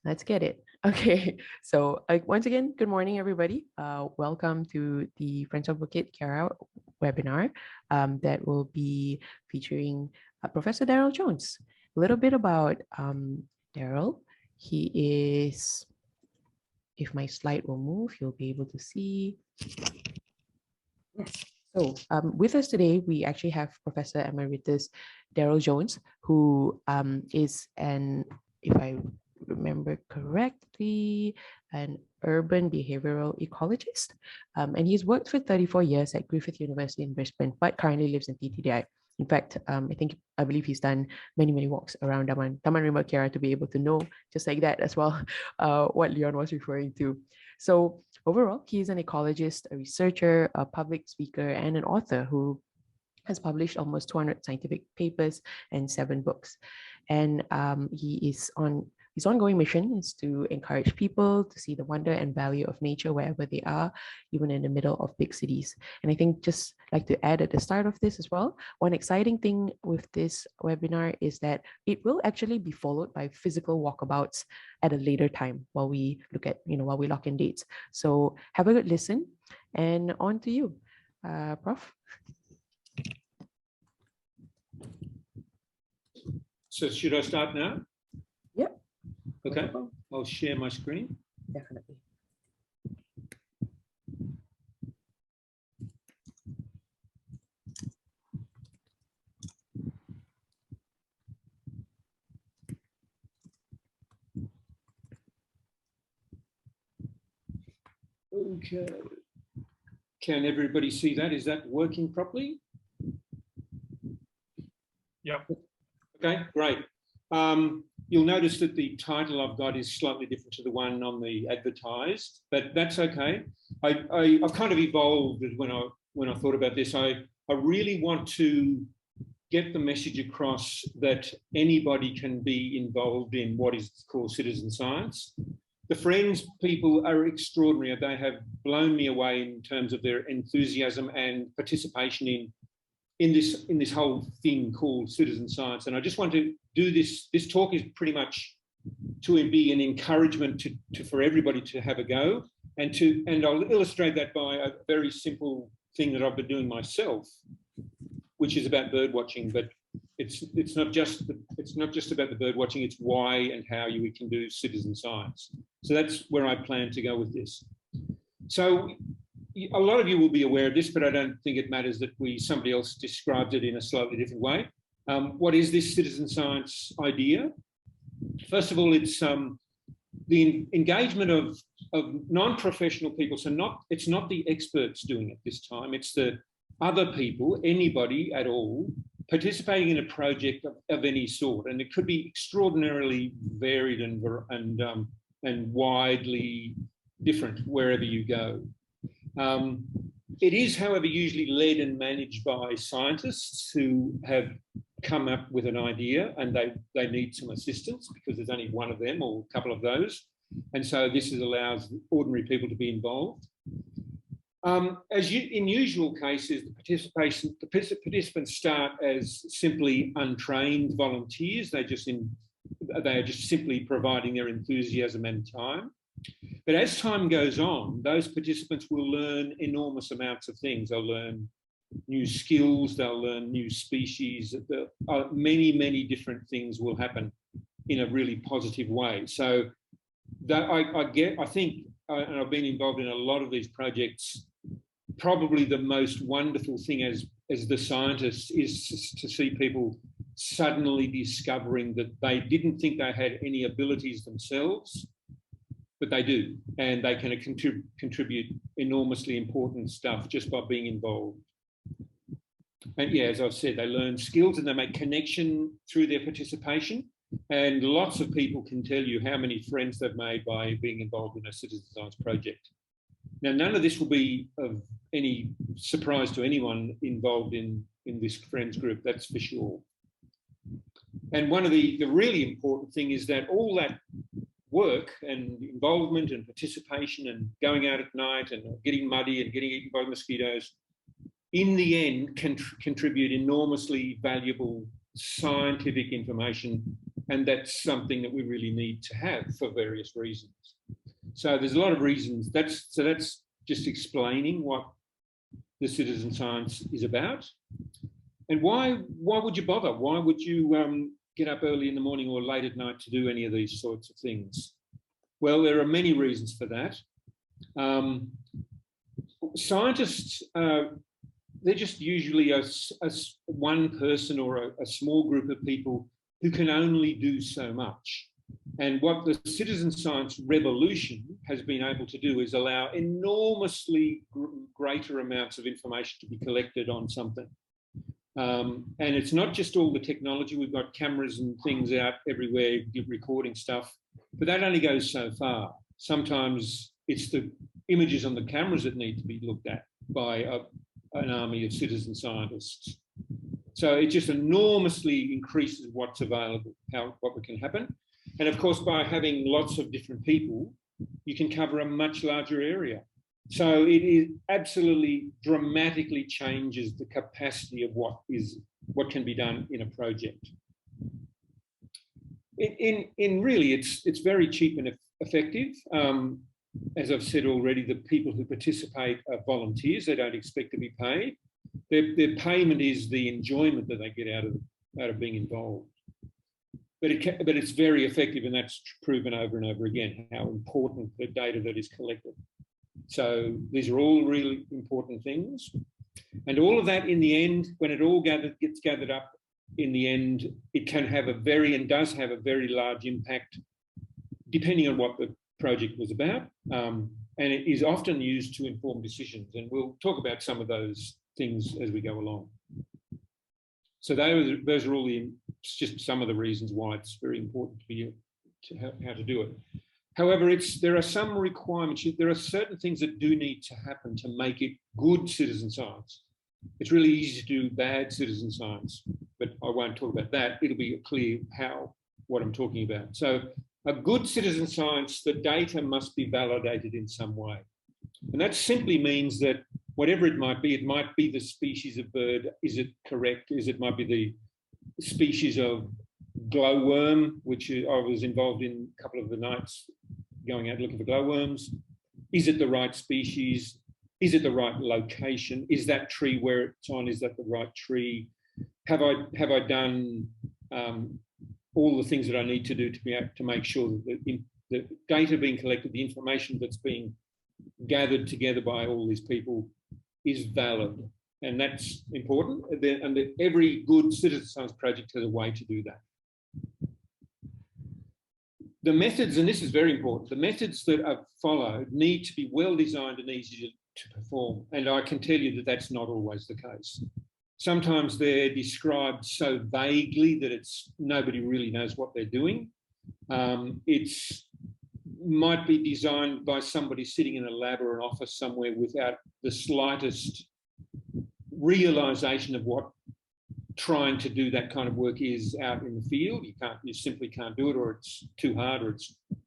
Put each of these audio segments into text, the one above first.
Let's get it. Okay, so once again, good morning, everybody. Welcome to the Friends of Bukit Kiara webinar that will be featuring Professor Darryl Jones. A little bit about Darryl. He is, if my slide will move, you'll be able to see. So with us today, we actually have Professor Emeritus Darryl Jones, who is if I remember correctly, an urban behavioral ecologist. And he's worked for 34 years at Griffith University in Brisbane, but currently lives in TTDI. In fact, I believe he's done many walks around Taman Rimba Kiara to be able to know, just like that as well, what Leon was referring to. So overall, he is an ecologist, a researcher, a public speaker, and an author who has published almost 200 scientific papers and 7 books. And his ongoing mission is to encourage people to see the wonder and value of nature wherever they are, even in the middle of big cities. And I think just like to add at the start of this as well, one exciting thing with this webinar is that it will actually be followed by physical walkabouts at a later time while we lock in dates. So have a good listen, and on to you, Prof. So should I start now? Yep. Okay, I'll share my screen. Definitely. Okay. Can everybody see that? Is that working properly? Yep. Okay, great. You'll notice that the title I've got is slightly different to the one on the advertised, but that's okay. I've kind of evolved when I thought about this. I really want to get the message across that anybody can be involved in what is called citizen science. The Friends people are extraordinary. They have blown me away in terms of their enthusiasm and participation in this whole thing called citizen science. And I just want to do this. This talk is pretty much to be an encouragement for everybody to have a go, and I'll illustrate that by a very simple thing that I've been doing myself, which is about bird watching. But it's not just about the bird watching. It's why and how we can do citizen science. So that's where I plan to go with this. So a lot of you will be aware of this, but I don't think it matters that somebody else described it in a slightly different way. What is this citizen science idea? First of all, it's the engagement of non-professional people. So it's not the experts doing it this time. It's the other people, anybody at all, participating in a project of any sort. And it could be extraordinarily varied and widely different wherever you go. It is, however, usually led and managed by scientists who have come up with an idea, and they need some assistance because there's only one of them or a couple of those. And so this allows ordinary people to be involved. In usual cases, the participants start as simply untrained volunteers. They are just simply providing their enthusiasm and time. But as time goes on, those participants will learn enormous amounts of things. They'll learn new skills, they'll learn new species. Many different things will happen in a really positive way. So I think, and I've been involved in a lot of these projects, probably the most wonderful thing as the scientist is to see people suddenly discovering that they didn't think they had any abilities themselves, but they do, and they can contribute enormously important stuff just by being involved. And yeah, as I've said, they learn skills and they make connection through their participation. And lots of people can tell you how many friends they've made by being involved in a citizen science project. Now, none of this will be of any surprise to anyone involved in this friends group, that's for sure. And one of the really important thing is that all that work and involvement and participation and going out at night and getting muddy and getting eaten by mosquitoes, in the end, can contribute enormously valuable scientific information And that's something that we really need to have for various reasons. So there's a lot of reasons. That's just explaining what the citizen science is about. And why would you bother? Why would you get up early in the morning or late at night to do any of these sorts of things? Well, there are many reasons for that. Scientists, they're just usually a one person or a small group of people who can only do so much. And what the citizen science revolution has been able to do is allow enormously greater amounts of information to be collected on something. And it's not just all the technology. We've got cameras and things out everywhere recording stuff, but that only goes so far. Sometimes it's the images on the cameras that need to be looked at by an army of citizen scientists. So it just enormously increases what's available, what can happen. And of course, by having lots of different people, you can cover a much larger area. So it absolutely dramatically changes the capacity of what can be done in a project. Really, it's very cheap and effective. As I've said already, the people who participate are volunteers. They don't expect to be paid. Their payment is the enjoyment that they get out of being involved. But it's very effective, and that's proven over and over again how important the data that is collected. So these are all really important things. And all of that in the end, when it all gets gathered up, in the end, it can have and does have a very large impact, depending on what the project was about. And it is often used to inform decisions. And we'll talk about some of those things as we go along. So those are all just some of the reasons why it's very important for you to how to do it. However, there are some requirements. There are certain things that do need to happen to make it good citizen science. It's really easy to do bad citizen science, but I won't talk about that. It'll be clear what I'm talking about. So a good citizen science, the data must be validated in some way. And that simply means that whatever it might be the species of bird. Is it correct? It might be the species of glowworm, which I was involved in a couple of the nights going out looking for glowworms. Is it the right species? Is it the right location? Is that tree where it's on? Is that the right tree? Have I done all the things that I need to do to make sure that the data being collected, the information that's being gathered together by all these people is valid? And that's important. And every good citizen science project has a way to do that. The methods, and this is very important, the methods that are followed need to be well designed and easy to perform. And I can tell you that that's not always the case. Sometimes they're described so vaguely that nobody really knows what they're doing. Might be designed by somebody sitting in a lab or an office somewhere without the slightest realization of what trying to do that kind of work is out in the field. You simply can't do it, or it's too hard, or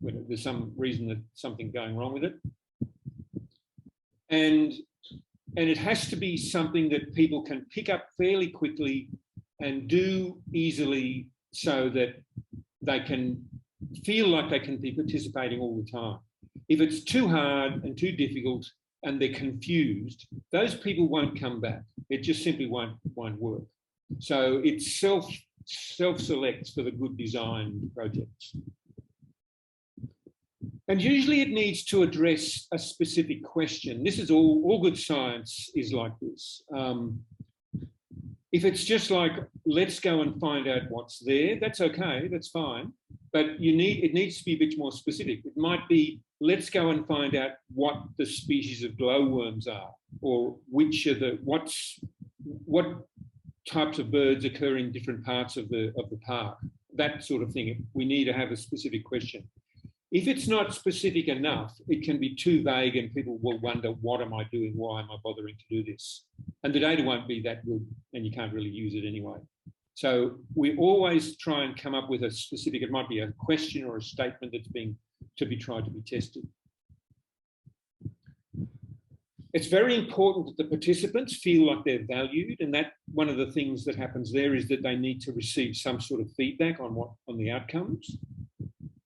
there's some reason that something's going wrong with it. And it has to be something that people can pick up fairly quickly and do easily, so that they can feel like they can be participating all the time. If it's too hard and too difficult and they're confused, those people won't come back. It just simply won't work. So it self-selects for the good design projects. And usually it needs to address a specific question. This is all good science is like this. If it's just like, let's go and find out what's there, that's okay, that's fine. But it needs to be a bit more specific. It might be, let's go and find out what the species of glowworms are, or what types of birds occur in different parts of the park, that sort of thing. We need to have a specific question. If it's not specific enough, it can be too vague and people will wonder, what am I doing? Why am I bothering to do this? And the data won't be that good and you can't really use it anyway. So we always try and come up with a specific, it might be a question or a statement that's tried to be tested. It's very important that the participants feel like they're valued, and that one of the things that happens there is that they need to receive some sort of feedback on the outcomes.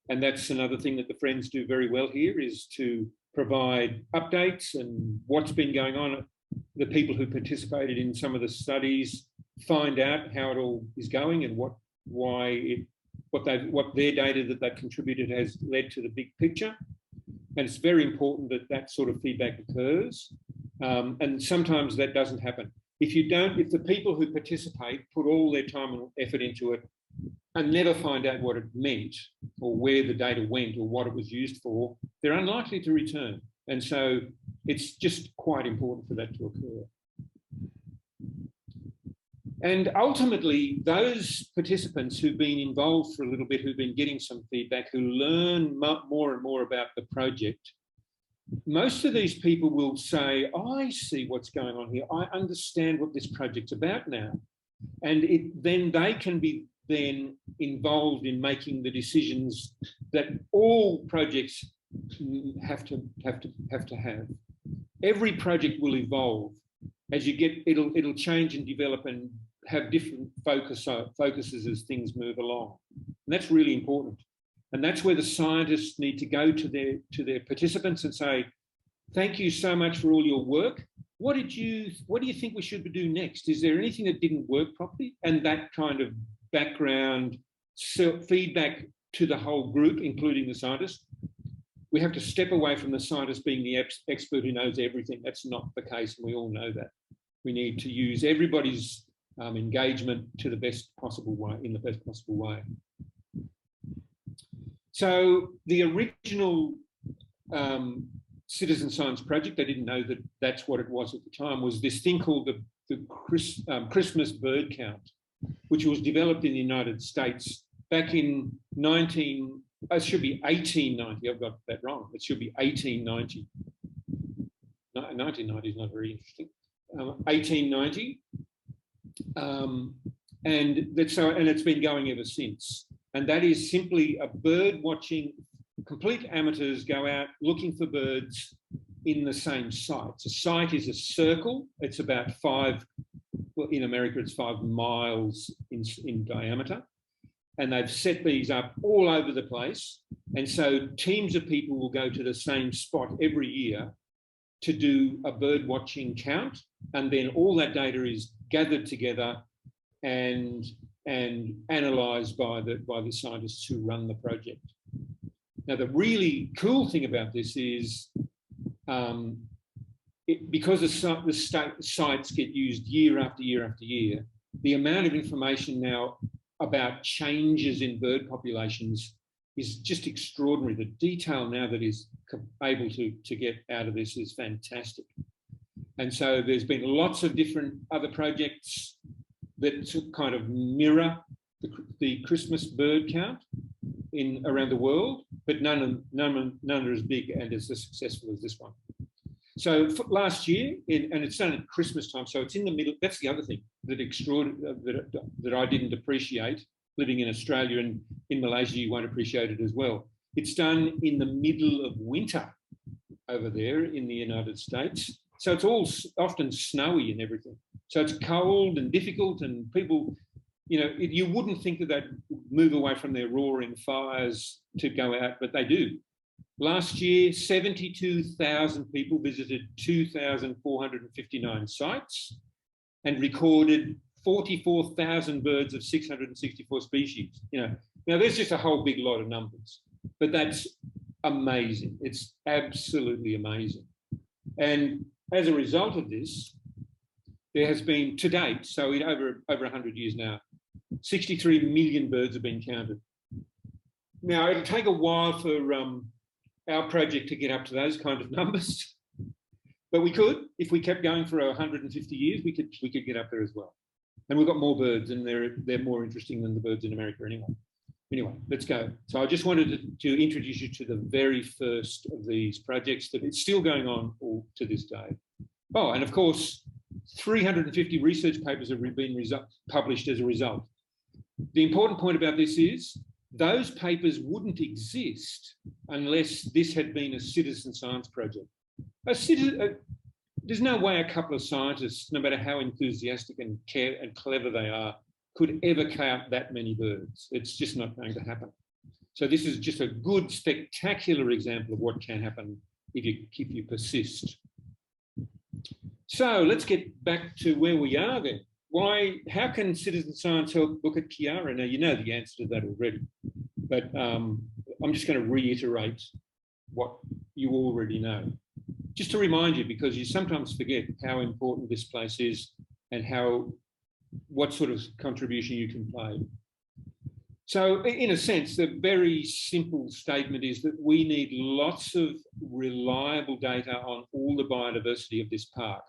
And that's another thing that the Friends do very well here, is to provide updates and what's been going on. The people who participated in some of the studies find out how it all is going and what their data that they've contributed has led to the big picture. And it's very important that that sort of feedback occurs. And sometimes that doesn't happen. If the people who participate put all their time and effort into it and never find out what it meant or where the data went or what it was used for, they're unlikely to return. And so it's just quite important for that to occur. And ultimately, those participants who've been involved for a little bit, who've been getting some feedback, who learn more and more about the project, most of these people will say, I see what's going on here. I understand what this project's about now. And then they can be then involved in making the decisions that all projects have to have. Every project will evolve as you get, it'll change and develop and have different focuses as things move along. And that's really important. And that's where the scientists need to go to their participants and say, thank you so much for all your work. What do you think we should do next? Is there anything that didn't work properly? And that kind of background feedback to the whole group, including the scientists. We have to step away from the scientist being the expert who knows everything. That's not the case, and we all know that. We need to use everybody's engagement to the best possible way, in the best possible way. So the original citizen science project, I didn't know that that's what it was at the time, was this thing called the Christmas bird count, which was developed in the United States back in 1890. I've got that wrong. It should be 1890. 1990 is not very interesting. 1890. And it's been going ever since. And that is simply a bird watching. Complete amateurs go out looking for birds in the same site. A site is a circle. It's about in America, it's 5 miles in diameter. And they've set these up all over the place. And so teams of people will go to the same spot every year to do a bird watching count. And then all that data is gathered together and analysed by the scientists who run the project. Now, the really cool thing about this is because the sites get used year after year after year, the amount of information now about changes in bird populations is just extraordinary. The detail now that is able to get out of this is fantastic. And so there's been lots of different other projects that kind of mirror the Christmas bird count around the world, but none are as big and as successful as this one. So last year, and it's done at Christmas time, so it's in the middle. That's the other thing that I didn't appreciate living in Australia, and in Malaysia you won't appreciate it as well. It's done in the middle of winter over there in the United States. So it's all often snowy and everything. So it's cold and difficult, and people, you wouldn't think that they'd move away from their roaring fires to go out, but they do. Last year, 72,000 people visited 2,459 sites and recorded 44,000 birds of 664 species. Now there's just a whole big lot of numbers, but that's amazing. It's absolutely amazing. And as a result of this, there has been to date, so in over 100 years now, 63 million birds have been counted. Now, it'll take a while for our project to get up to those kind of numbers, but we could, if we kept going for 150 years, we could get up there as well. And we've got more birds, and they're more interesting than the birds in America anyway. Anyway, let's go. So I just wanted to introduce you to the very first of these projects that is still going on all to this day. Oh, and of course, 350 research papers have been published as a result. The important point about this is those papers wouldn't exist unless this had been a citizen science project. The there's no way a couple of scientists, no matter how enthusiastic and clever they are, could ever count that many birds. It's just not going to happen. So this is just a good, spectacular example of what can happen if you persist. So let's get back to where we are then. How can citizen science help Bukit Kiara? Now, you know the answer to that already, but I'm just going to reiterate what you already know. Just to remind you, because you sometimes forget how important this place is and what sort of contribution you can play. So in a sense, the very simple statement is that we need lots of reliable data on all the biodiversity of this park.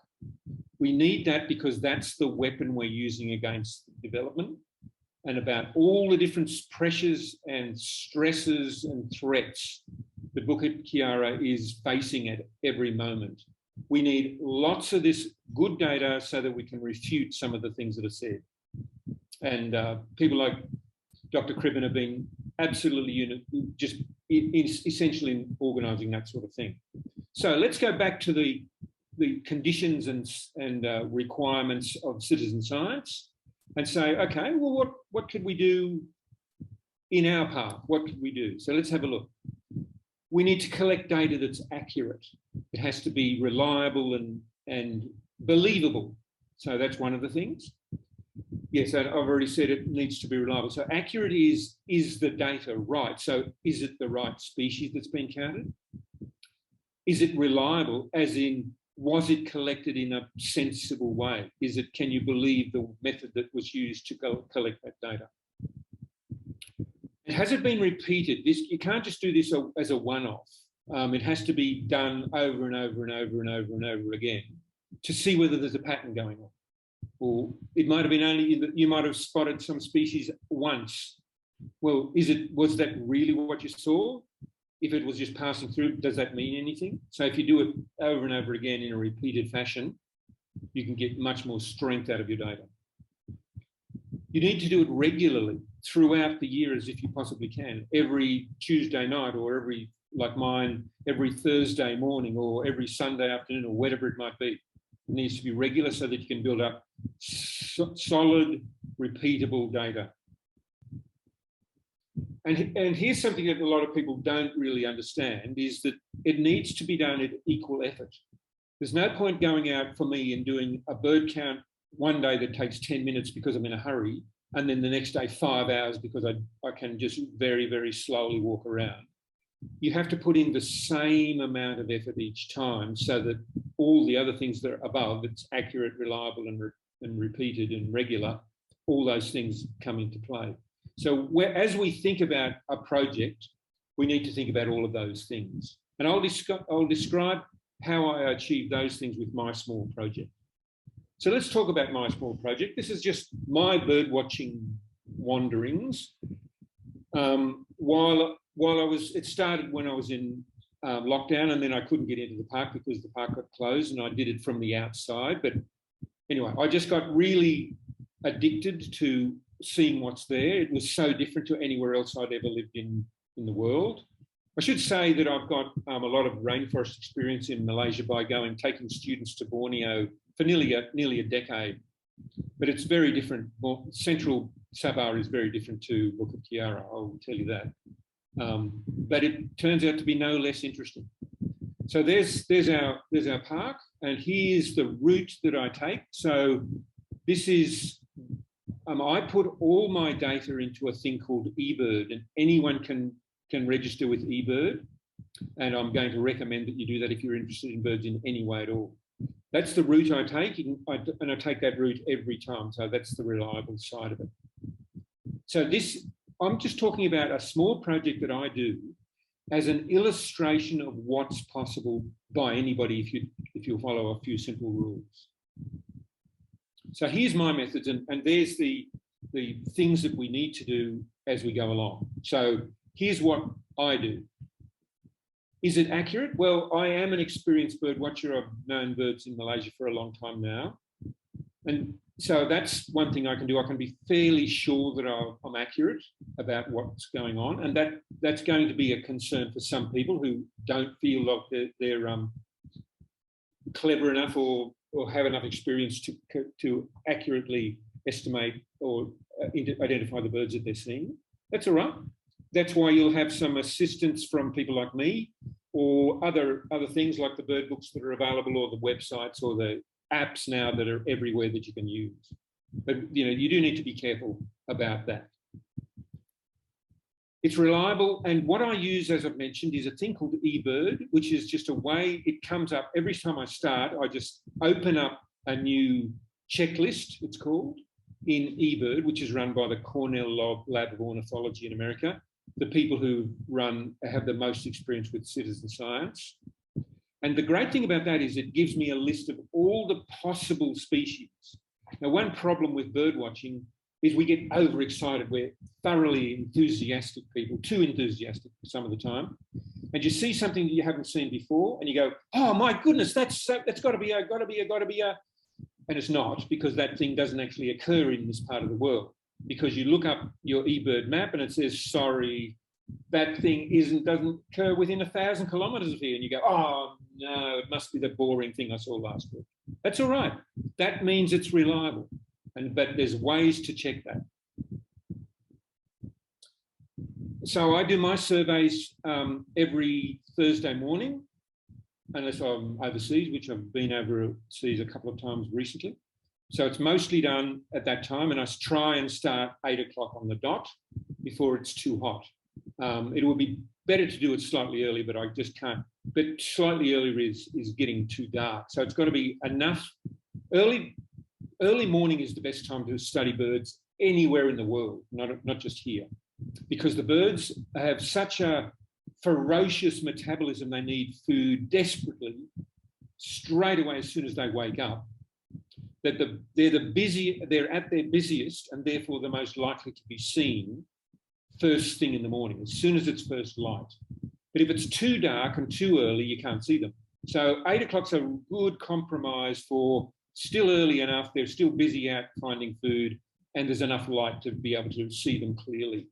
We need that because that's the weapon we're using against development, and about all the different pressures and stresses and threats that Bukit Kiara is facing at every moment. We need lots of this good data so that we can refute some of the things that are said. And people like Dr. Cribben have been absolutely just essential in organising that sort of thing. So let's go back to the conditions and requirements of citizen science and say, okay, well, what could we do in our park? What could we do? So let's have a look. We need to collect data that's accurate. It has to be reliable and believable. So that's one of the things. Yes, I've already said it needs to be reliable. So accurate is the data right? So is it the right species that's been counted? Is it reliable, as in, was it collected in a sensible way? Can you believe the method that was used to collect that data? And has it been repeated? You can't just do this as a one-off. It has to be done over and over and over and over and over again to see whether there's a pattern going on. Or it might have been only that you might have spotted some species once. Well, was that really what you saw? If it was just passing through, does that mean anything? So if you do it over and over again in a repeated fashion, you can get much more strength out of your data. You need to do it regularly throughout the year as if you possibly can. Every Tuesday night or every Thursday morning or every Sunday afternoon or whatever it might be. It needs to be regular so that you can build up solid, repeatable data. And here's something that a lot of people don't really understand, is that it needs to be done at equal effort. There's no point going out for me and doing a bird count one day that takes 10 minutes because I'm in a hurry, and then the next day 5 hours because I can just very, very slowly walk around. You have to put in the same amount of effort each time so that all the other things that are above, it's accurate, reliable and repeated and regular, all those things come into play. So as we think about a project, we need to think about all of those things. And I'll describe how I achieve those things with my small project. So let's talk about my small project. This is just my bird watching wanderings. It started when I was in lockdown, and then I couldn't get into the park because the park got closed, and I did it from the outside. But anyway, I just got really addicted to seeing what's there. It was so different to anywhere else I'd ever lived in the world. I should say that I've got a lot of rainforest experience in Malaysia by taking students to Borneo for nearly a decade. But it's very different. Well, central Sabah is very different to Bukit Kiara, I'll tell you that. But it turns out to be no less interesting. So there's our park, and here's the route that I take. So this is, I put all my data into a thing called eBird, and anyone can register with eBird. And I'm going to recommend that you do that if you're interested in birds in any way at all. That's the route I take, and I take that route every time. So that's the reliable side of it. So I'm just talking about a small project that I do as an illustration of what's possible by anybody if you follow a few simple rules. So here's my methods, and there's the things that we need to do as we go along. So here's what I do. Is it accurate? Well, I am an experienced bird watcher. I've known birds in Malaysia for a long time now. And so that's one thing I can do. I can be fairly sure that I'm accurate about what's going on. And that's going to be a concern for some people who don't feel like clever enough or have enough experience to accurately estimate or identify the birds that they're seeing. That's all right. That's why you'll have some assistance from people like me or other things like the bird books that are available or the websites or the apps now that are everywhere that you can use. But you do need to be careful about that. It's reliable, and what I use, as I've mentioned, is a thing called eBird, which is just a way it comes up every time I start. I just open up a new checklist, it's called, in eBird, which is run by the Cornell Lab of Ornithology in America, the people who have the most experience with citizen science. And the great thing about that is it gives me a list of all the possible species. Now, one problem with bird watching is we get overexcited. We're thoroughly enthusiastic people, too enthusiastic some of the time. And you see something that you haven't seen before and you go, oh my goodness, that's got to be a, and it's not, because that thing doesn't actually occur in this part of the world. Because you look up your eBird map and it says, sorry, that thing doesn't occur within 1,000 kilometres of here. And you go, oh no, it must be the boring thing I saw last week. That's all right. That means it's reliable. But there's ways to check that. So I do my surveys every Thursday morning, unless I'm overseas, which I've been overseas a couple of times recently. So it's mostly done at that time, and I try and start 8 o'clock on the dot before it's too hot. It would be better to do it slightly early, but I just can't. But slightly earlier is getting too dark. So it's got to be enough. Early morning is the best time to study birds anywhere in the world, not just here, because the birds have such a ferocious metabolism. They need food desperately straight away as soon as they wake up. That they're at their busiest and therefore the most likely to be seen first thing in the morning, as soon as it's first light. But if it's too dark and too early, you can't see them. So 8 o'clock's a good compromise for still early enough, they're still busy out finding food, and there's enough light to be able to see them clearly.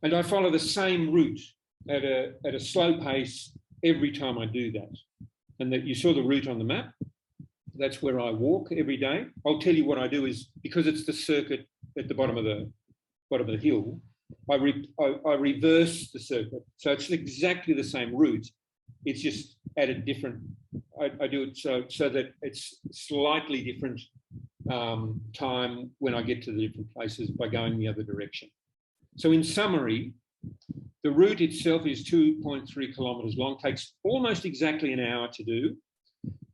And I follow the same route at a slow pace every time I do that. And that you saw the route on the map. That's where I walk every day. I'll tell you what I do is, because it's the circuit at the bottom of the hill, I reverse the circuit. So it's exactly the same route. It's just at a different, I do it so that it's slightly different time when I get to the different places by going the other direction. So in summary, the route itself is 2.3 kilometres long, takes almost exactly an hour to do.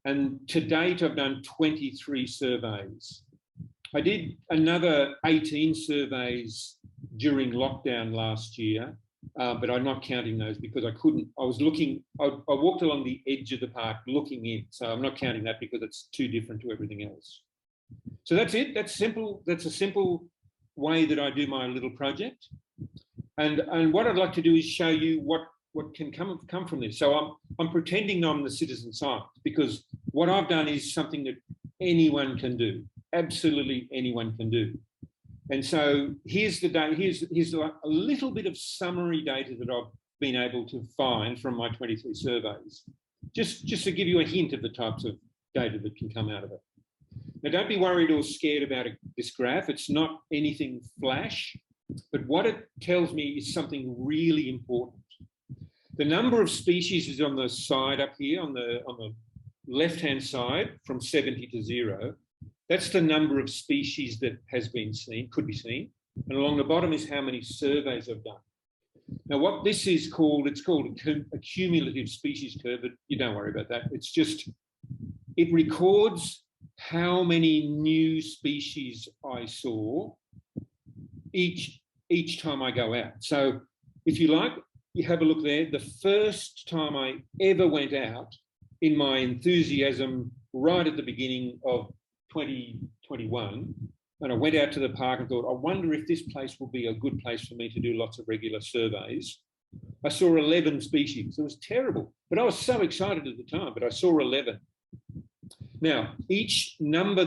And to date, I've done 23 surveys. I did another 18 surveys during lockdown last year, but I'm not counting those because I couldn't. I walked along the edge of the park looking in, so I'm not counting that because it's too different to everything else. So that's it. That's simple. That's a simple way that I do my little project. And what I'd like to do is show you what can come from this. So I'm pretending I'm the citizen scientist, because what I've done is something that anyone can do. Absolutely anyone can do. And so here's the data. Here's a little bit of summary data that I've been able to find from my 23 surveys, just to give you a hint of the types of data that can come out of it. Now, don't be worried or scared about this graph. It's not anything flash, but what it tells me is something really important. The number of species is on the side up here, on the left-hand side, from 70 to 0. That's the number of species that has been seen, could be seen. And along the bottom is how many surveys I've done. Now, what this is called, it's called a cumulative species curve, but you don't worry about that. It's just, it records how many new species I saw each time I go out. So if you like, you have a look there. The first time I ever went out, in my enthusiasm right at the beginning of 2021, and I went out to the park and thought, I wonder if this place will be a good place for me to do lots of regular surveys. I saw 11 species. It was terrible, but I was so excited at the time, but I saw 11. Now, each number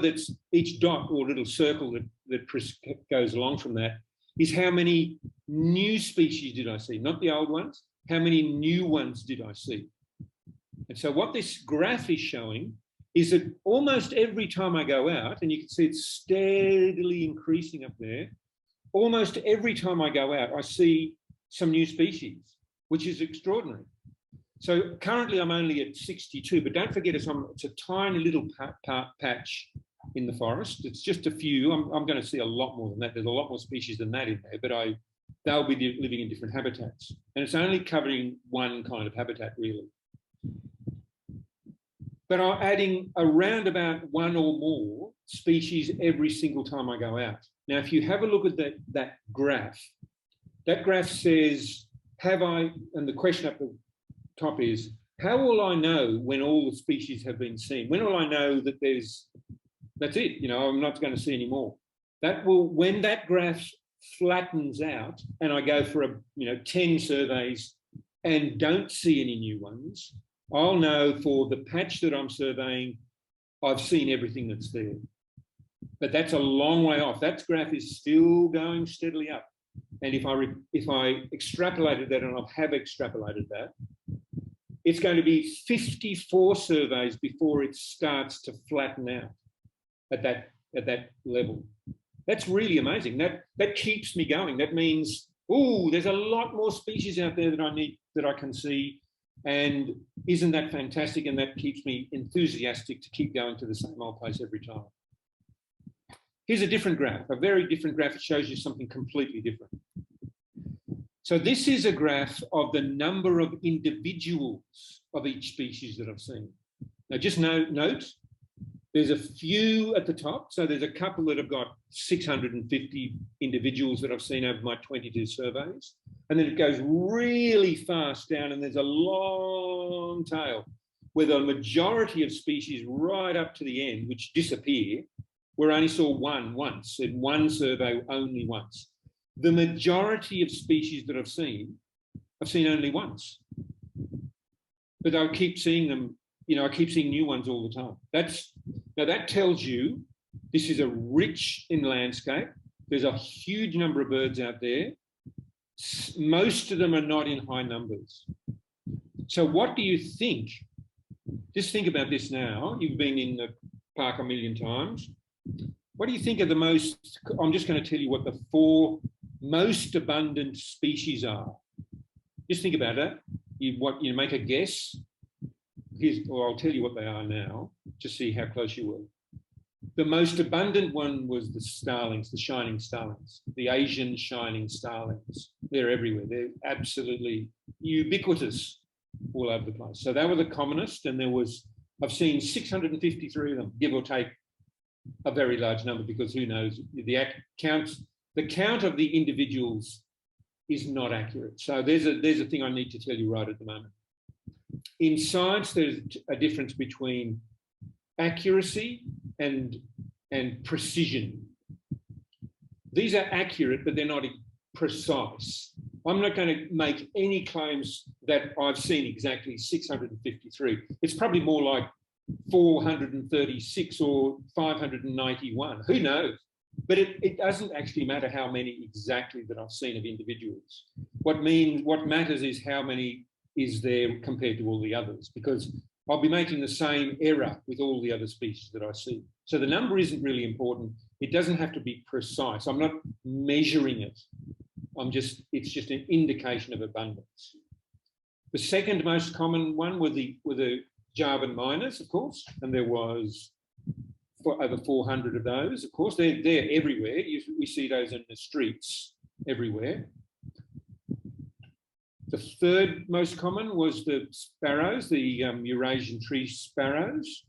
each dot or little circle that goes along from that is how many new species did I see, not the old ones. How many new ones did I see? And so what this graph is showing is that almost every time I go out, and you can see it's steadily increasing up there, almost every time I go out, I see some new species, which is extraordinary. So currently I'm only at 62, but don't forget it's a tiny little patch in the forest. It's just a few. I'm going to see a lot more than that. There's a lot more species than that in there, but they'll be living in different habitats. And it's only covering one kind of habitat, really. But I'm adding around about one or more species every single time I go out. Now, if you have a look at that graph says, and the question up the top is, how will I know when all the species have been seen? When will I know that that's it, I'm not going to see any more? When that graph flattens out and I go for 10 surveys and don't see any new ones, I'll know for the patch that I'm surveying, I've seen everything that's there. But that's a long way off. That graph is still going steadily up. And if I extrapolated that, and I have extrapolated that, it's going to be 54 surveys before it starts to flatten out at that level. That's really amazing. That keeps me going. That means, there's a lot more species out there that I can see. And isn't that fantastic? And that keeps me enthusiastic to keep going to the same old place every time. Here's a different graph, a very different graph. It shows you something completely different. So this is a graph of the number of individuals of each species that I've seen. Now just note, there's a few at the top. So there's a couple that have got 650 individuals that I've seen over my 22 surveys. And then it goes really fast down and there's a long tail where the majority of species right up to the end, which disappear, where I only saw one once, in one survey only once. The majority of species that I've seen only once. But I keep seeing them, I keep seeing new ones all the time. Now that tells you this is a rich in landscape. There's a huge number of birds out there. Most of them are not in high numbers. So what do you think? Just think about this now. You've been in the park a million times. What do you think are the most, I'm just going to tell you what the 4 most abundant species are. Just think about that. You make a guess. I'll tell you what they are now, just see how close you were. The most abundant one was the starlings, the shining starlings, the Asian shining starlings. They're everywhere. They're absolutely ubiquitous all over the place. So they were the commonest, and I've seen 653 of them, give or take a very large number, because who knows, the count of the individuals is not accurate. So there's a thing I need to tell you right at the moment. In science, there's a difference between accuracy and precision. These are accurate, but they're not precise. I'm not going to make any claims that I've seen exactly 653. It's probably more like 436 or 591. Who knows? But it doesn't actually matter how many exactly that I've seen of individuals. What matters is how many is there compared to all the others, because I'll be making the same error with all the other species that I see. So the number isn't really important. It doesn't have to be precise. I'm not measuring it. It's just an indication of abundance. The second most common one were the Javan miners, of course, and there was over 400 of those. Of course, they're everywhere. We see those in the streets everywhere. The third most common was the sparrows, the Eurasian tree sparrows.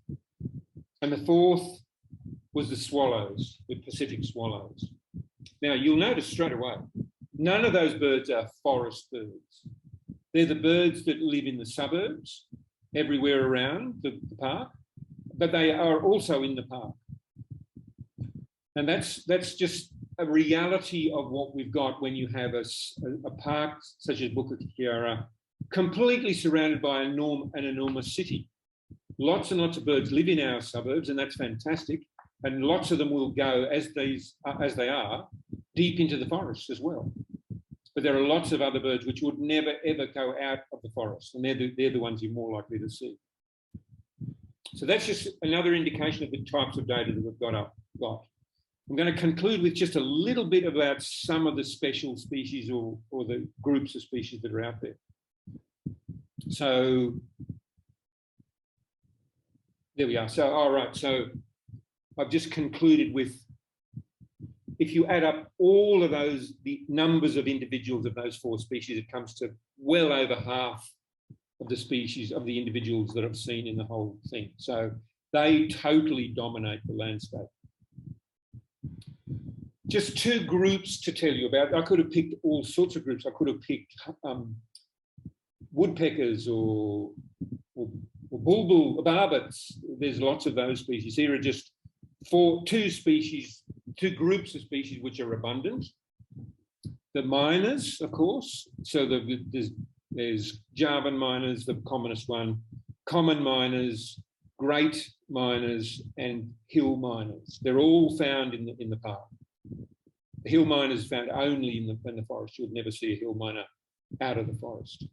And the fourth was the swallows, the Pacific swallows. Now, you'll notice straight away, none of those birds are forest birds. They're the birds that live in the suburbs, everywhere around the park, but they are also in the park. And that's just a reality of what we've got when you have a park such as Bukit Kiara, completely surrounded by an enormous city. Lots and lots of birds live in our suburbs, and that's fantastic. And lots of them will go, as they are, deep into the forest as well. But there are lots of other birds which would never, ever go out of the forest. And they're the ones you're more likely to see. So that's just another indication of the types of data that we've got. I'm going to conclude with just a little bit about some of the special species or the groups of species that are out there. So there we are. So, all right. So I've just concluded with, if you add up all of those, the numbers of individuals of those 4 species, it comes to well over half of the species of the individuals that I've seen in the whole thing. So they totally dominate the landscape. Just 2 groups to tell you about. I could have picked all sorts of groups. I could have picked woodpeckers or bulbul barbets. There's lots of those species. Here are just 2 groups of species which are abundant. The miners, of course. So there's Javan miners, the commonest one, common miners, great miners, and hill miners. They're all found in the park. The hill miner is found only in the forest. You'll never see a hill miner out of the forest.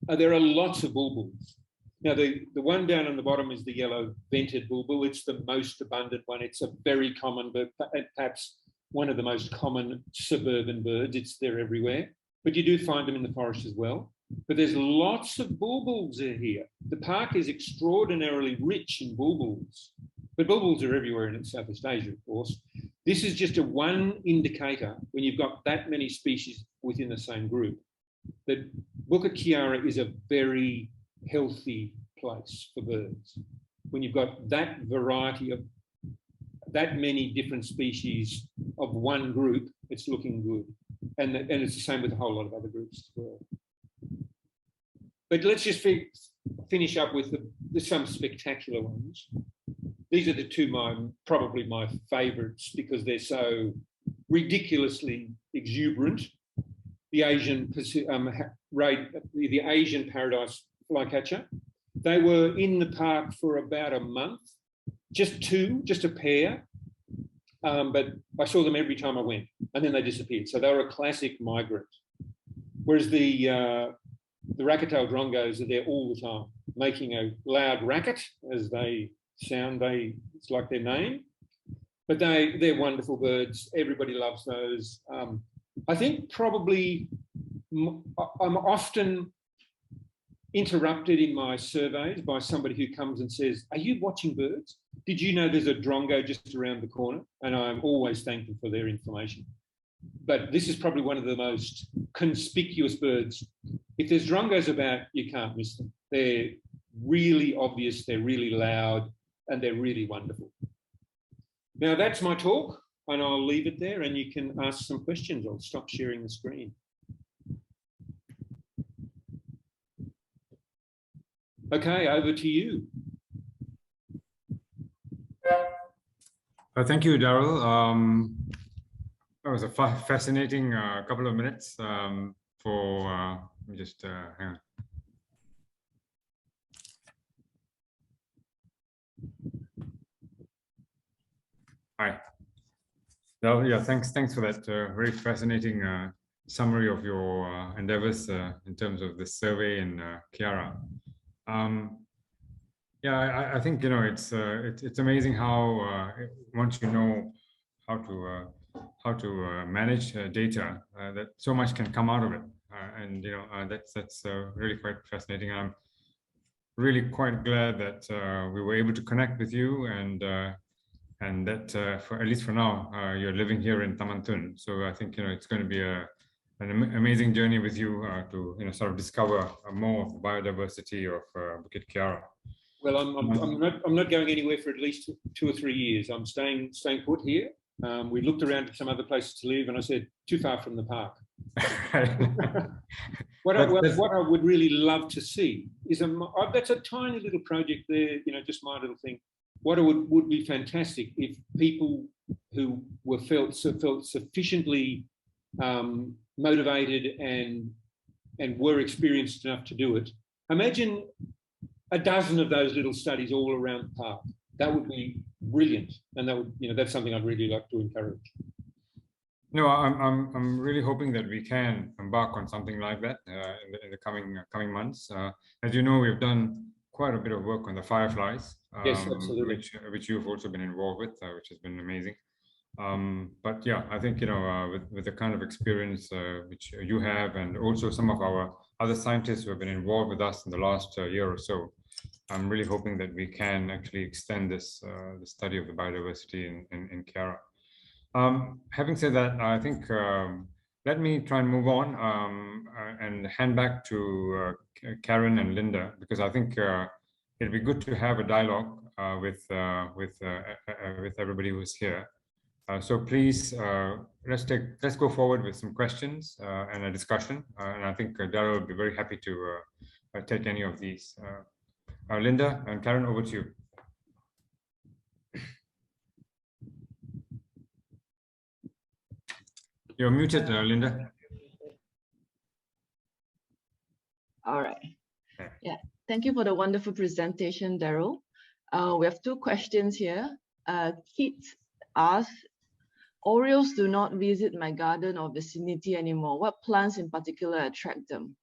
There are lots of bulbuls. Now, the one down on the bottom is the yellow vented bulbul. It's the most abundant one. It's a very common bird, perhaps one of the most common suburban birds. It's there everywhere, but you do find them in the forest as well. But there's lots of bulbuls here. The park is extraordinarily rich in bulbuls, but bulbuls are everywhere in Southeast Asia, of course. This is just one indicator, when you've got that many species within the same group, that Bukit Kiara is a very healthy place for birds. When you've got that variety of that many different species of one group, it's looking good. And it's the same with a whole lot of other groups as well. But let's just finish up with some spectacular ones. These are the 2 probably my favourites because they're so ridiculously exuberant. The Asian paradise flycatcher. They were in the park for about a month, just a pair, but I saw them every time I went, and then they disappeared. So they were a classic migrant. Whereas the racket-tailed drongos are there all the time, making a loud racket as they sound. It's like their name, but they're wonderful birds. Everybody loves those. I think probably I'm often interrupted in my surveys by somebody who comes and says, "Are you watching birds? Did you know there's a drongo just around the corner?" And I'm always thankful for their information. But this is probably one of the most conspicuous birds. If there's drongos about, you can't miss them. They're really obvious, they're really loud, and they're really wonderful. Now that's my talk, and I'll leave it there, and you can ask some questions. I'll stop sharing the screen. Okay, over to you. Thank you, Darryl. That was a fascinating couple of minutes for, let me just hang on. Hi. So, yeah, thanks for that very fascinating summary of your endeavors in terms of the survey in Kiara. Yeah, I think, you know, it's amazing how once you know how to manage data, that so much can come out of it, and you know that's really quite fascinating. I'm really quite glad that we were able to connect with you, and that for at least for now you're living here in Taman Tun. So I think, you know, it's going to be an amazing journey with you to, you know, sort of discover more of the biodiversity of Bukit Kiara. Well, I'm not going anywhere for at least 2 or 3 years. I'm staying put here. We looked around at some other places to live, and I said, too far from the park. What I would really love to see is that's a tiny little project there, you know, just my little thing. What would be fantastic if people who were felt sufficiently motivated and were experienced enough to do it. Imagine a dozen of those little studies all around the park. That would be brilliant, and that would, you know, that's something I'd really like to encourage. No, I'm really hoping that we can embark on something like that in the coming months. As you know, we've done quite a bit of work on the fireflies, Yes, absolutely. which you've also been involved with, which has been amazing. But yeah, I think with the kind of experience which you have, and also some of our other scientists who have been involved with us in the last year or so, I'm really hoping that we can actually extend this the study of the biodiversity in Kiara. Having said that, I think let me try and move on and hand back to Karen and Linda, because I think it'd be good to have a dialogue with everybody who's here. So please, let's go forward with some questions and a discussion. And I think Darryl will be very happy to take any of these. Linda and Karen, over to you. You're muted, Linda. All right. Yeah, thank you for the wonderful presentation, Darryl. We have two questions here. Keith asks, Orioles do not visit my garden or vicinity anymore. What plants in particular attract them?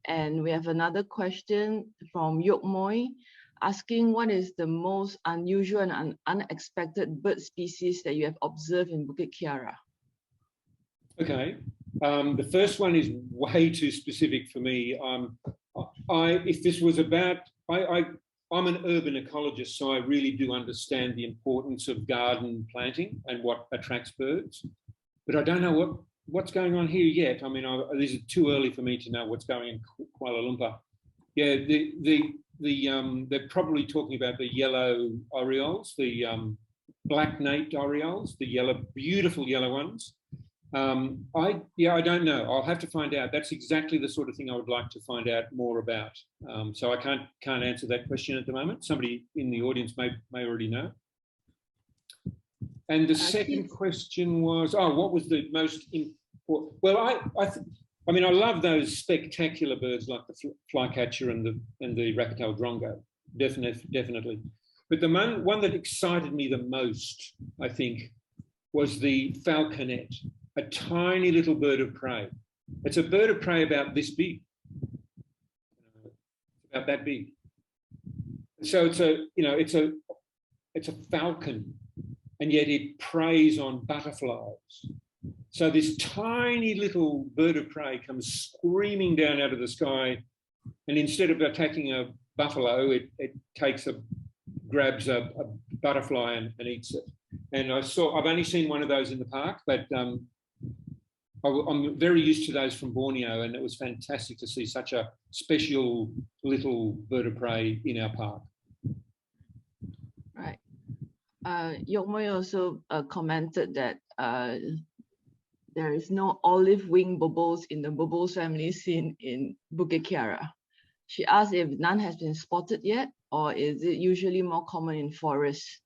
And we have another question from Yok Moy asking, what is the most unusual and unexpected bird species that you have observed in Bukit Kiara? Okay, the first one is way too specific for me. If this was about, I'm an urban ecologist, so I really do understand the importance of garden planting and what attracts birds. But I don't know what's going on here yet. I mean, this is too early for me to know what's going in Kuala Lumpur. Yeah, they're probably talking about the yellow orioles, the black-naped orioles, the yellow, beautiful yellow ones. I don't know. I'll have to find out. That's exactly the sort of thing I would like to find out more about. So I can't answer that question at the moment. Somebody in the audience may already know. And the second question was, what was the most important? Well, I mean, I love those spectacular birds like the flycatcher and the rat-tailed drongo, definitely. But the one that excited me the most, I think, was the falconet. A tiny little bird of prey. It's a bird of prey about this big, about that big. So it's a falcon, and yet it preys on butterflies. So this tiny little bird of prey comes screaming down out of the sky, and instead of attacking a buffalo, it grabs a butterfly and eats it. And I've only seen one of those in the park, but I'm very used to those from Borneo, and it was fantastic to see such a special little bird of prey in our park. Right. Yokmoy also commented that there is no olive wing bubbles in the bubbles family seen in Bukit Kiara. She asked if none has been spotted yet, or is it usually more common in forests?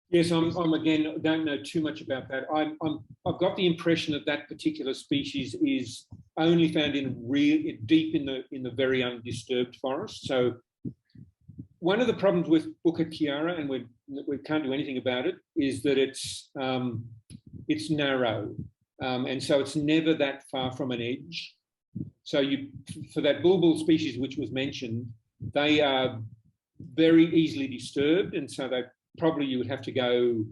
Yes, I'm again, don't know too much about that. I've got the impression that particular species is only found deep in the very undisturbed forest. So one of the problems with Bukit Kiara, and we can't do anything about it, is that it's narrow, and so it's never that far from an edge. So for that bulbul species which was mentioned, they are very easily disturbed, and so you would have to go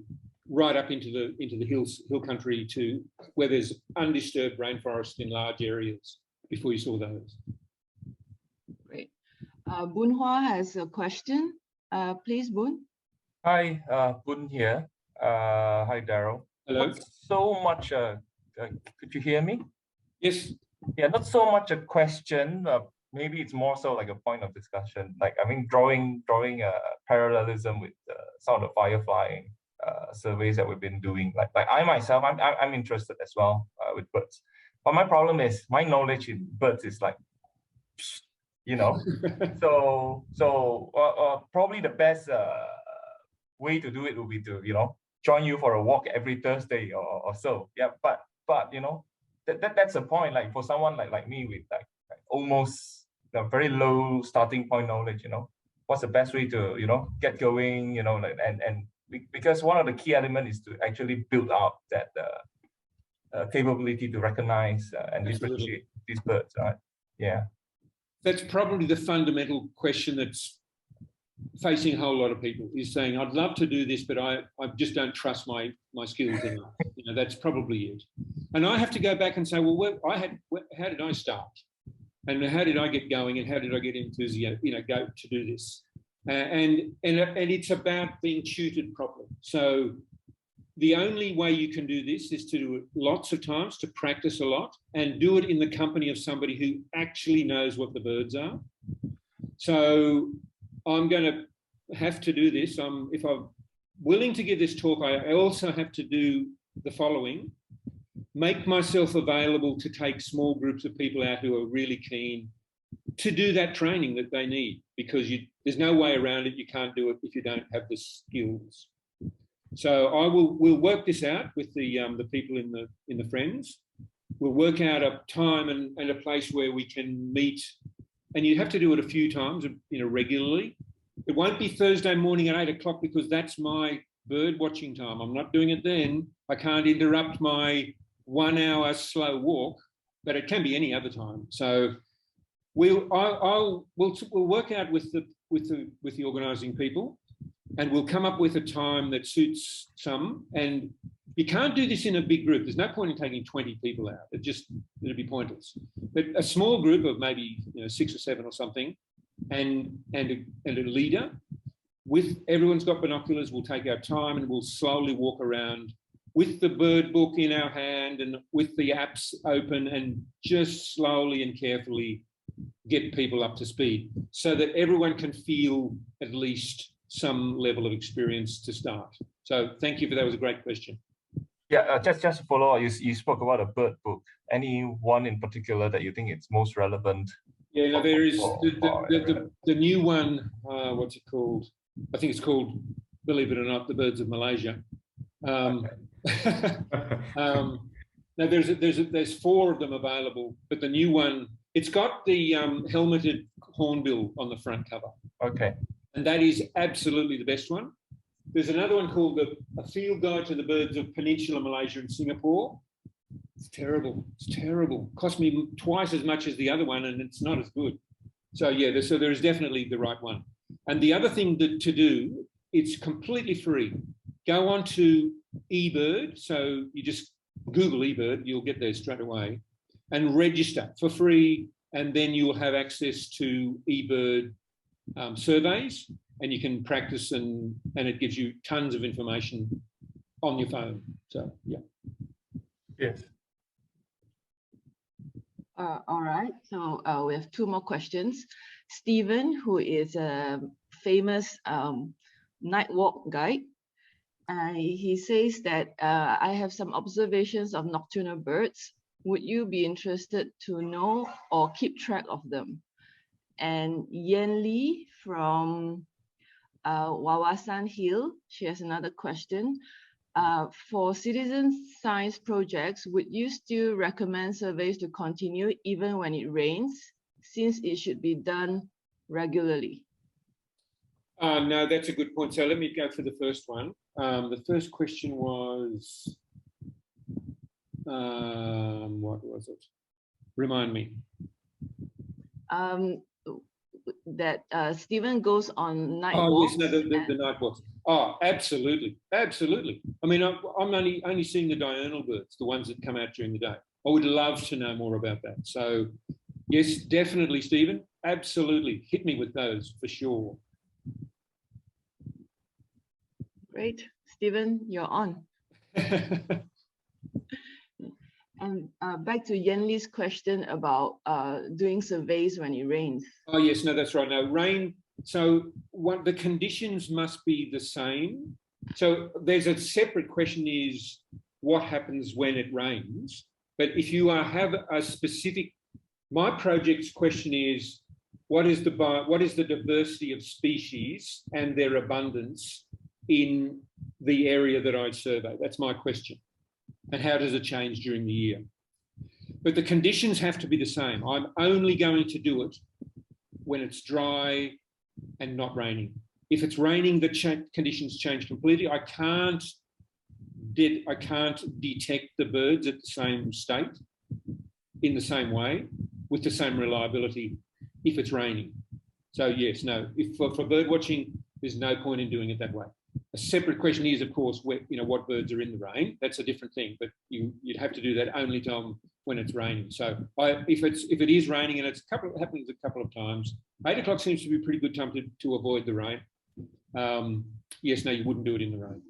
right up into the hill country to where there's undisturbed rainforest in large areas before you saw those. Great. Boon Hua has a question. Please, Boon. Hi, Boon here. Hi, Darryl. Hello. Not so much. Could you hear me? Yes. Yeah, not so much a question. Maybe it's more so like a point of discussion. Like, I mean, drawing a parallelism with some of the firefly surveys that we've been doing. Like I myself, I'm interested as well with birds. But my problem is my knowledge in birds is like, so probably the best way to do it would be to join you for a walk every Thursday or so. Yeah, but that's the point. Like for someone like me with like almost a very low starting point knowledge, what's the best way to get going, and because one of the key elements is to actually build out that capability to recognize and differentiate these birds, right? Yeah. That's probably the fundamental question that's facing a whole lot of people, is saying, I'd love to do this, but I just don't trust my skills enough. You know, that's probably it. And I have to go back and say, well, how did I start? And how did I get going? And how did I get enthusiastic, go to do this? And it's about being tutored properly. So the only way you can do this is to do it lots of times, to practice a lot, and do it in the company of somebody who actually knows what the birds are. So I'm going to have to do this. If I'm willing to give this talk, I also have to do the following: make myself available to take small groups of people out who are really keen to do that training that they need, because there's no way around it. You can't do it if you don't have the skills. So we'll work this out with the people in the Friends. We'll work out a time and a place where we can meet, and you have to do it a few times, regularly. It won't be Thursday morning at 8 o'clock, because that's my bird watching time. I'm not doing it then. I can't interrupt my 1 hour slow walk, but it can be any other time. So we'll work out with the organising people, and we'll come up with a time that suits some. And you can't do this in a big group. There's no point in taking 20 people out. It'd be pointless. But a small group of maybe 6 or 7 or something, and a leader, with everyone's got binoculars. We'll take our time and we'll slowly walk around with the bird book in our hand and with the apps open, and just slowly and carefully get people up to speed so that everyone can feel at least some level of experience to start. So thank you for that. Was a great question. Yeah, just to follow, you spoke about a bird book. Any one in particular that you think it's most relevant? Yeah, no, there is the new one. What's it called? I think it's called, believe it or not, The Birds of Malaysia. Okay. Now there's 4 of them available, but the new one, it's got the helmeted hornbill on the front cover. Okay. And that is absolutely the best one. There's another one called A Field Guide to the Birds of Peninsular Malaysia and Singapore. It's terrible. It's terrible. Cost me twice as much as the other one, and it's not as good. So yeah, so there is definitely the right one. And the other thing to do, it's completely free. Go on to eBird. So you just Google eBird, you'll get there straight away, and register for free. And then you will have access to eBird surveys, and you can practice, and it gives you tons of information on your phone. So yeah. Yes. All right, so we have 2 more questions. Stephen, who is a famous night walk guide, he says that I have some observations of nocturnal birds. Would you be interested to know or keep track of them? And Yen Lee from Wawasan Hill, she has another question. For citizen science projects, would you still recommend surveys to continue even when it rains, since it should be done regularly? No, that's a good point. So let me go for the first one. The first question was, what was it? Remind me. That Stephen goes on night walks. Yes, no, the night walks. Oh, absolutely, absolutely. I mean, I'm only seeing the diurnal birds, the ones that come out during the day. I would love to know more about that. So, yes, definitely, Stephen. Absolutely, hit me with those for sure. Great, Stephen, you're on. And back to Yen Lee's question about doing surveys when it rains. Oh yes, no, that's right. No, rain. So the conditions must be the same. So there's a separate question: is what happens when it rains? But if you have a specific, my project's question is, what is the diversity of species and their abundance in the area that I survey? That's my question. And how does it change during the year? But the conditions have to be the same. I'm only going to do it when it's dry and not raining. If it's raining, the conditions change completely. I can't detect the birds at the same state in the same way with the same reliability if it's raining. So yes, no, if for bird watching, there's no point in doing it that way. A separate question is, of course, where, what birds are in the rain. That's a different thing, but you'd have to do that only time when it's raining. So if it is raining, and happens a couple of times, 8 o'clock seems to be a pretty good time to avoid the rain. Yes, no, you wouldn't do it in the rain.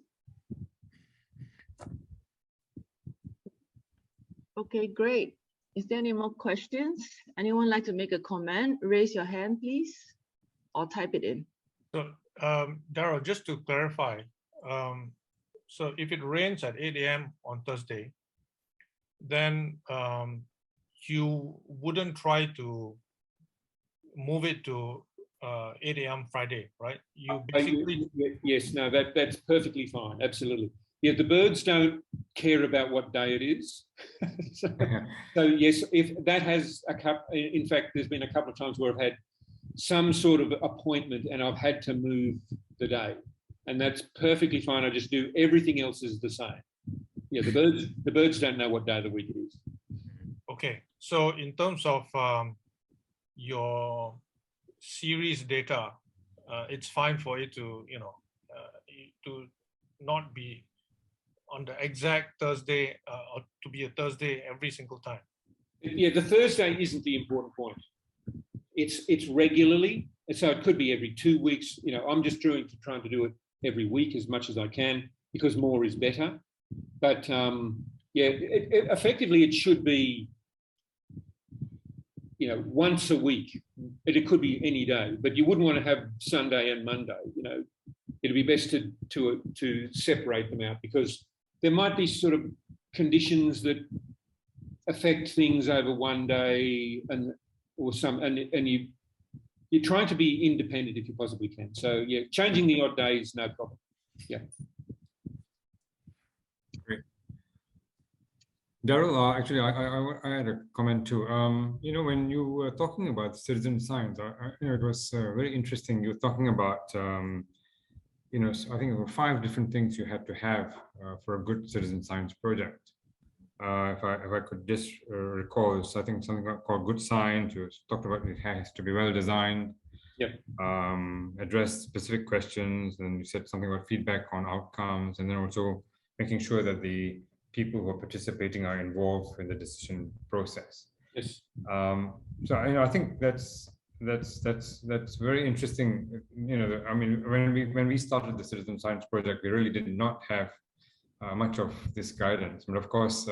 Okay, great. Is there any more questions? Anyone like to make a comment? Raise your hand, please, or type it in. So, Darryl, just to clarify, so if it rains at 8 a.m. on Thursday, then you wouldn't try to move it to 8 a.m. Friday, right? You basically... Yes, no, that's perfectly fine, absolutely. Yeah, the birds don't care about what day it is. so yes, if that has in fact, there's been a couple of times where I've had some sort of appointment and I've had to move the day, and that's perfectly fine. I just do everything else is the same. Yeah, the birds don't know what day of the week it is. Okay, so in terms of your series data, it's fine for it to to not be on the exact Thursday or to be a Thursday every single time. Yeah, the Thursday isn't the important point. It's regularly, so it could be every 2 weeks. I'm just trying to do it every week as much as I can, because more is better. But yeah, effectively it should be, once a week. It could be any day, but you wouldn't want to have Sunday and Monday. It'd be best to separate them out, because there might be sort of conditions that affect things over one day, and you're trying to be independent if you possibly can. So yeah, changing the odd day is no problem. Yeah. Great. Darryl, actually, I had a comment too. When you were talking about citizen science, it was very interesting. You were talking about I think there were 5 different things you had to have for a good citizen science project. If I could just recall, I think something called good science. You talked about it has to be well designed. Yep. Address specific questions, and you said something about feedback on outcomes, and then also making sure that the people who are participating are involved in the decision process. Yes. So I think that's very interesting. I mean, when we started the citizen science project, we really did not have much of this guidance, but of course,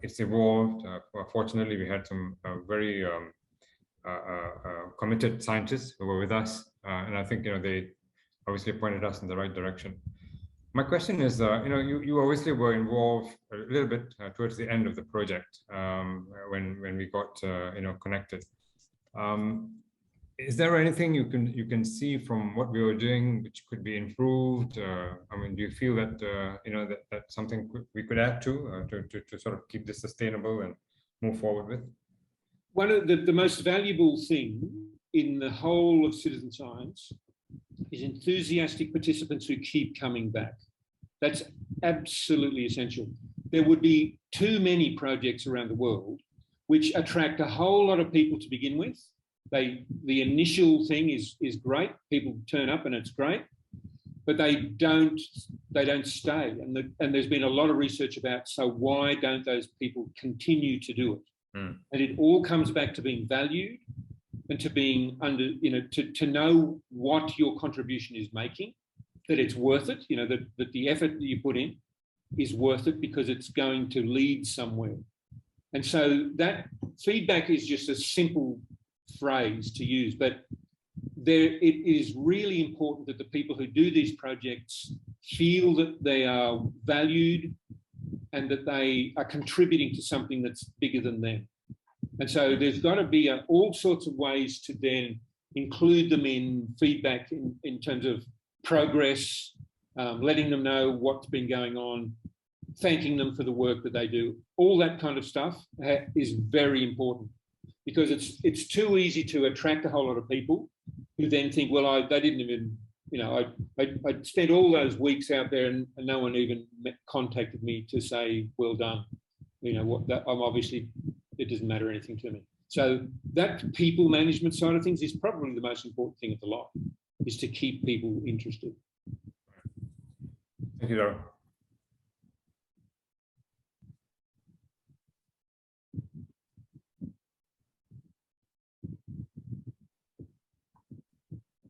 it's evolved. Fortunately, we had some very committed scientists who were with us, and I think they obviously pointed us in the right direction. My question is, you obviously were involved a little bit towards the end of the project when we got connected. Is there anything you can see from what we were doing which could be improved? I mean, do you feel that that's something we could add to sort of keep this sustainable and move forward with? One of the most valuable thing in the whole of citizen science is enthusiastic participants who keep coming back. That's absolutely essential. There would be too many projects around the world which attract a whole lot of people to begin with. The initial thing is great. People turn up and it's great, but they don't stay. And there's been a lot of research about, so why don't those people continue to do it? And it all comes back to being valued and to being to know what your contribution is making, that it's worth it, that the effort that you put in is worth it because it's going to lead somewhere. And so that feedback is just a simple phrase to use, but it is really important that the people who do these projects feel that they are valued and that they are contributing to something that's bigger than them. And so there's got to be all sorts of ways to then include them in feedback in terms of progress, letting them know what's been going on, thanking them for the work that they do. All that kind of stuff is very important, because it's too easy to attract a whole lot of people who then think, well, they didn't even, I spent all those weeks out there and no one even contacted me to say, well done. I'm obviously, it doesn't matter anything to me. So that people management side of things is probably the most important thing of the lot, is to keep people interested. Thank you, Darryl.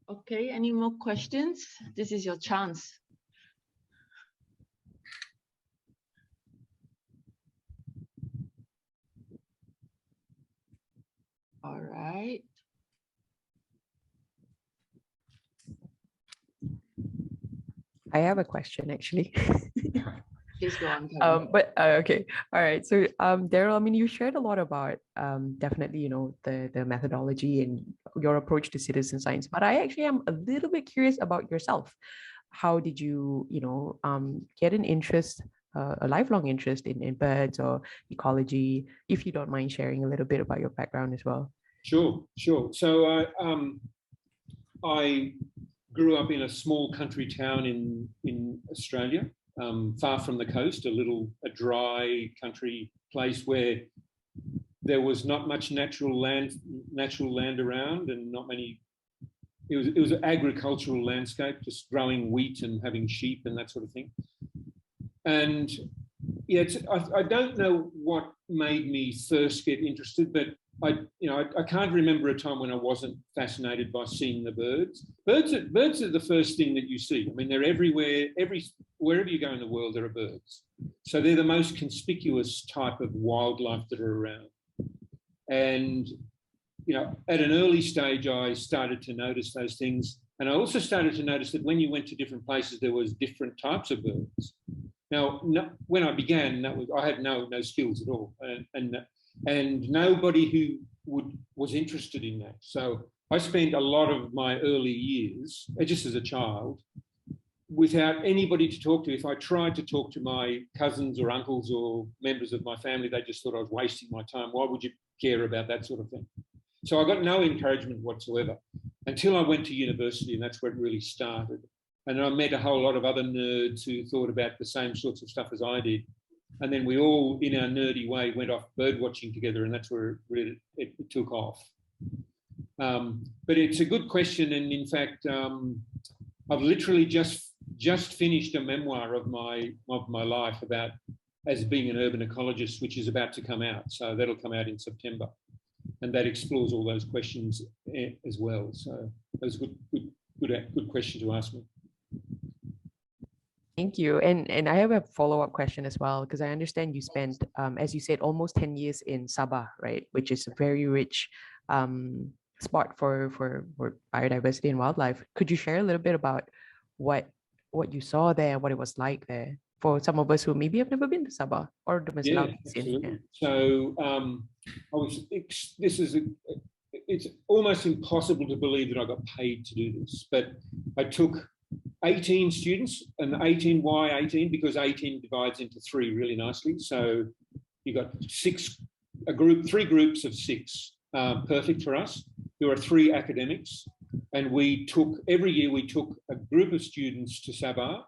Okay, any more questions? This is your chance. All right. I have a question actually. Please go on. Kevin. Okay. All right. So Darryl, I mean, you shared a lot about definitely, the methodology and your approach to citizen science, but I actually am a little bit curious about yourself. How did you, get an interest, a lifelong interest in birds or ecology? If you don't mind sharing a little bit about your background as well. Sure. So I grew up in a small country town in Australia, far from the coast, a dry country place where there was not much natural land around, and not many. It was an agricultural landscape, just growing wheat and having sheep and that sort of thing. And yeah, I don't know what made me first get interested, but I can't remember a time when I wasn't fascinated by seeing the birds. Birds are the first thing that you see. I mean, they're everywhere. Wherever you go in the world, there are birds. So they're the most conspicuous type of wildlife that are around. And at an early stage, I started to notice those things, and I also started to notice that when you went to different places, there was different types of birds. Now, when I began, I had no skills at all, and nobody who was interested in that. So I spent a lot of my early years, just as a child, without anybody to talk to. If I tried to talk to my cousins or uncles or members of my family, they just thought I was wasting my time. Why would you care about that sort of thing? So I got no encouragement whatsoever until I went to university, and that's where it really started. And I met a whole lot of other nerds who thought about the same sorts of stuff as I did. And then we all, in our nerdy way, went off bird watching together, and that's where it took off. But it's a good question, and in fact, I've literally just finished a memoir of my life about as being an urban ecologist, which is about to come out. So that'll come out in September, and that explores all those questions as well. So that was a good question to ask me. Thank you. And I have a follow-up question as well, because I understand you spent, as you said, almost 10 years in Sabah, right? Which is a very rich spot for biodiversity and wildlife. Could you share a little bit about what you saw there, what it was like there, for some of us who maybe have never been to Sabah or the Maliau Basin? Yeah. So it's almost impossible to believe that I got paid to do this, but I took 18 students, and 18, why 18? Because 18 divides into 3 really nicely. So you got 3 groups of 6, perfect for us. There are 3 academics, and every year we took a group of students to Sabah.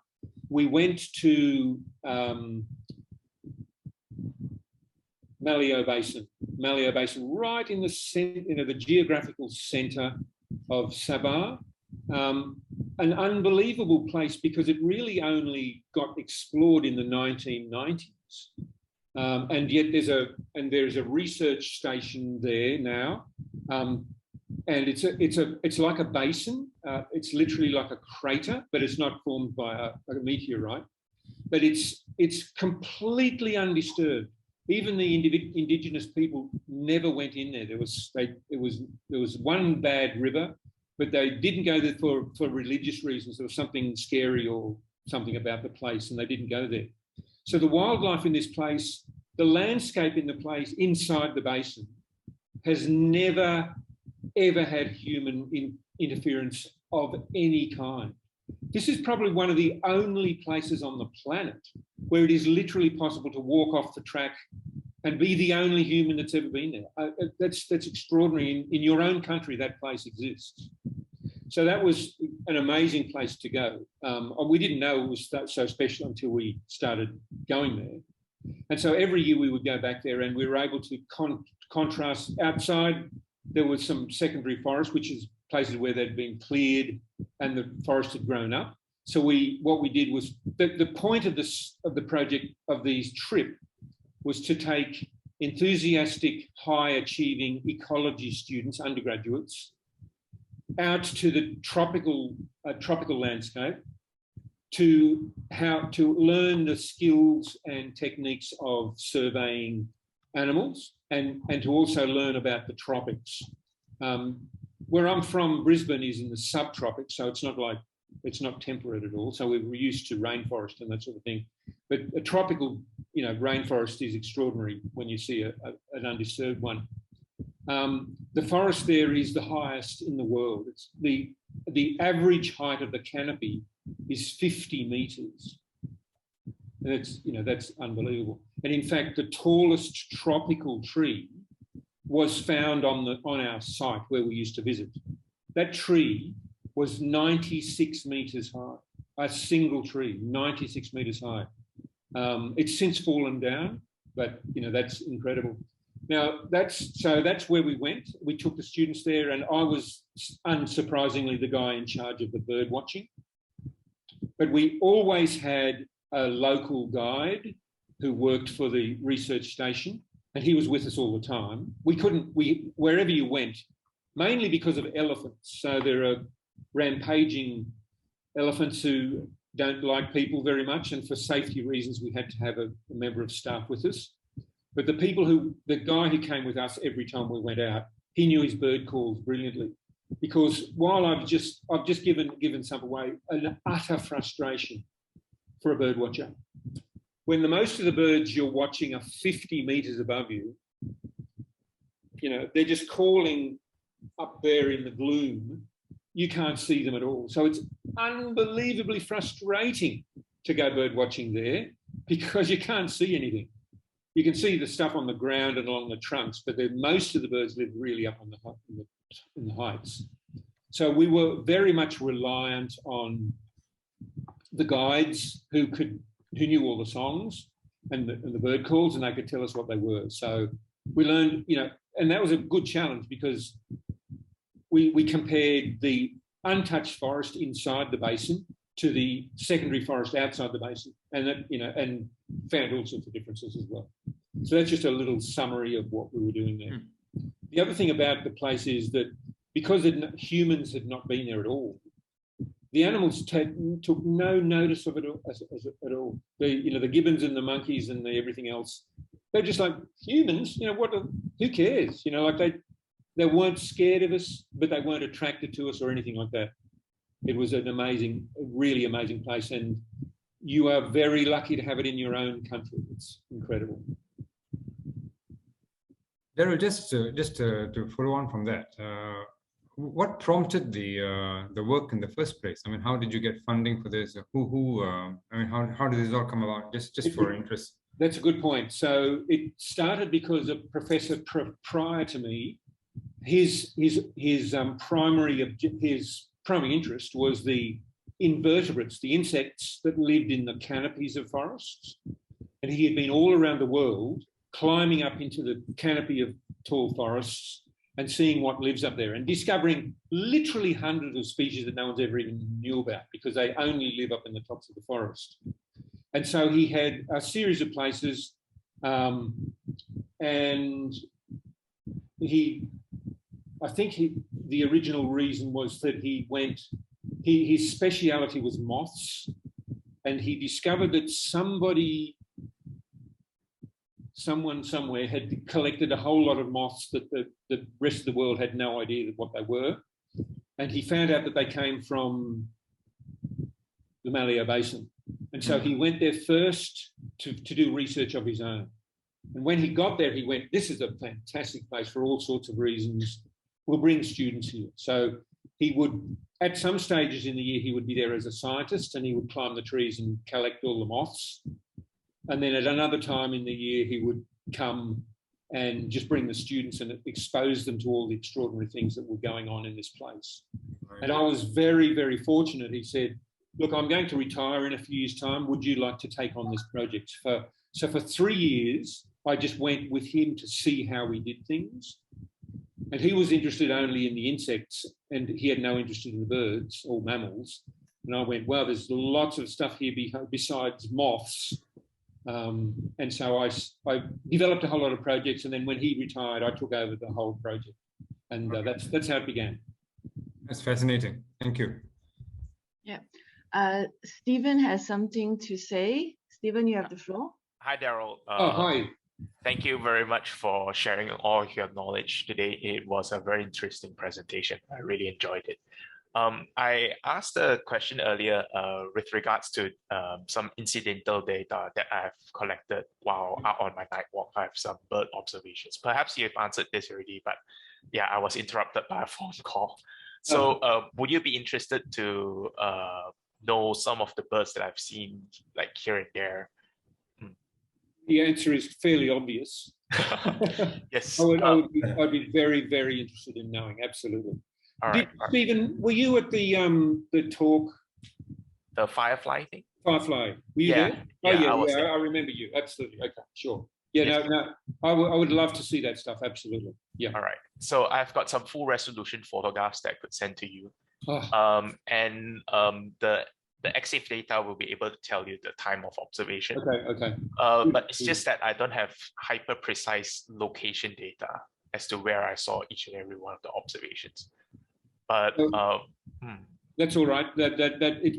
We went to Maliau Basin, right in the center, the geographical center of Sabah. An unbelievable place, because it really only got explored in the 1990s, and yet there's a research station there now, and it's like a basin. It's literally like a crater, but it's not formed by a meteorite. But it's completely undisturbed. Even the indigenous people never went in there. There was one bad river, but they didn't go there for religious reasons. There was something scary or something about the place, and they didn't go there. So the wildlife in this place, the landscape in the place inside the basin, has never, ever had human interference of any kind. This is probably one of the only places on the planet where it is literally possible to walk off the track and be the only human that's ever been there. That's extraordinary. In your own country, that place exists. So that was an amazing place to go. We didn't know it was so special until we started going there. And so every year we would go back there, and we were able to contrast. Outside, there was some secondary forest, which is places where they'd been cleared and the forest had grown up. So what we did was, the point of the project, of these trip, was to take enthusiastic, high-achieving ecology students, undergraduates, out to the tropical landscape to learn the skills and techniques of surveying animals, and to also learn about the tropics. Where I'm from, Brisbane is in the subtropics, so it's not temperate at all. So we're used to rainforest and that sort of thing. But a tropical, rainforest is extraordinary when you see an undisturbed one. The forest there is the highest in the world. It's the average height of the canopy is 50 meters. And that's unbelievable. And in fact, the tallest tropical tree was found on our site where we used to visit. That tree was 96 meters high, a single tree, 96 meters high. It's since fallen down, but that's incredible. Now that's where we went. We took the students there, and I was unsurprisingly the guy in charge of the bird watching. But we always had a local guide who worked for the research station, and he was with us all the time. Wherever you went, mainly because of elephants. So there are rampaging elephants who don't like people very much, and for safety reasons, we had to have a member of staff with us. But the guy who came with us every time we went out, he knew his bird calls brilliantly. Because while I've just given some away, an utter frustration for a bird watcher. When most of the birds you're watching are 50 meters above you, they're just calling up there in the gloom. You can't see them at all. So it's unbelievably frustrating to go bird watching there because you can't see anything. You can see the stuff on the ground and along the trunks, but most of the birds live really up on in the heights. So we were very much reliant on the guides who knew all the songs and the bird calls, and they could tell us what they were. So we learned, and that was a good challenge because we compared the untouched forest inside the basin to the secondary forest outside the basin, and and found all sorts of differences as well. So that's just a little summary of what we were doing there. The other thing about the place is that because humans had not been there at all, the animals took no notice of it at all. The gibbons and the monkeys and everything else, they're just like humans. Who cares? They weren't scared of us, but they weren't attracted to us or anything like that. It was an amazing, really amazing place, and you are very lucky to have it in your own country. It's incredible. Darryl, just to follow on from that, what prompted the work in the first place? I mean, how did you get funding for this? How did this all come about? Just for interest. That's a good point. So it started because a professor prior to me, his primary interest was the invertebrates, the insects that lived in the canopies of forests. And he had been all around the world climbing up into the canopy of tall forests and seeing what lives up there and discovering literally hundreds of species that no one's ever even knew about because they only live up in the tops of the forest. And so he had a series of places, and the original reason was that his speciality was moths, and he discovered that someone somewhere had collected a whole lot of moths that the rest of the world had no idea what they were. And he found out that they came from the Maliau Basin. And so he went there first to do research of his own. And when he got there, he went, this is a fantastic place for all sorts of reasons. We'll bring students here. So he would, at some stages in the year, he would be there as a scientist and he would climb the trees and collect all the moths. And then at another time in the year, he would come and just bring the students and expose them to all the extraordinary things that were going on in this place. And I was very, very fortunate. He said, look, I'm going to retire in a few years' time. Would you like to take on this project? So for 3 years, I just went with him to see how we did things. And he was interested only in the insects, and he had no interest in the birds or mammals. And I went, well, there's lots of stuff here besides moths. And so I developed a whole lot of projects. And then when he retired, I took over the whole project. And that's how it began. That's fascinating. Thank you. Yeah. Stephen has something to say. Stephen, you have the floor. Hi, Darryl. Hi. Thank you very much for sharing all your knowledge today. It was a very interesting presentation. I really enjoyed it. I asked a question earlier with regards to some incidental data that I've collected while out on my night walk. I have some bird observations. Perhaps you've answered this already, but yeah, I was interrupted by a phone call. So would you be interested to know some of the birds that I've seen like here and there? The answer is fairly obvious. Yes. I'd be very, very interested in knowing. Absolutely. All right. Stephen, were you at the talk? The firefly thing? Firefly. Were you there? I remember you. Absolutely. Okay, sure. Yeah, yes. No, I would love to see that stuff. Absolutely. Yeah. All right. So I've got some full resolution photographs that I could send to you. The EXIF data will be able to tell you the time of observation. Okay. But it's just that I don't have hyper precise location data as to where I saw each and every one of the observations. But that's all right.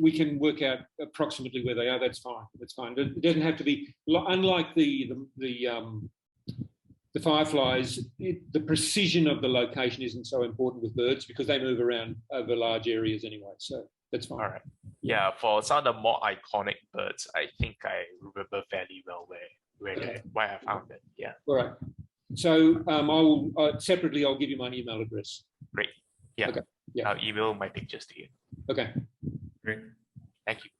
We can work out approximately where they are. That's fine. That's fine. It doesn't have to be, unlike the fireflies. The precision of the location isn't so important with birds because they move around over large areas anyway. So that's fine. All right. Yeah, for some of the more iconic birds, I think I remember fairly well where I found it. Yeah. All right. So I will separately. I'll give you my email address. Great. Yeah. Okay. Yeah. I'll email my pictures to you. Okay. Great. Thank you.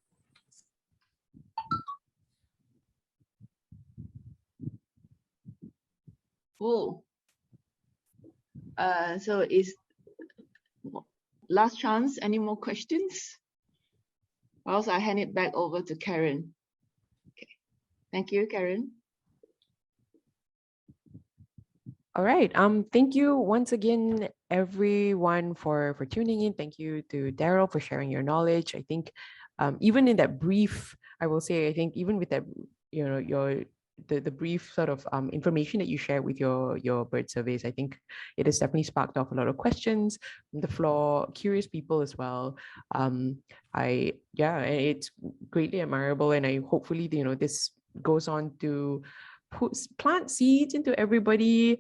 Cool. So is last chance. Any more questions? Or else I hand it back over to Karen. Okay. Thank you, Karen. All right. Thank you once again, everyone, for tuning in. Thank you to Darryl for sharing your knowledge. I think even in that brief, I will say, I think even with that, the brief sort of information that you share with your bird surveys, I think it has definitely sparked off a lot of questions from the floor, curious people as well. It's greatly admirable, and I hopefully this goes on to plant seeds into everybody,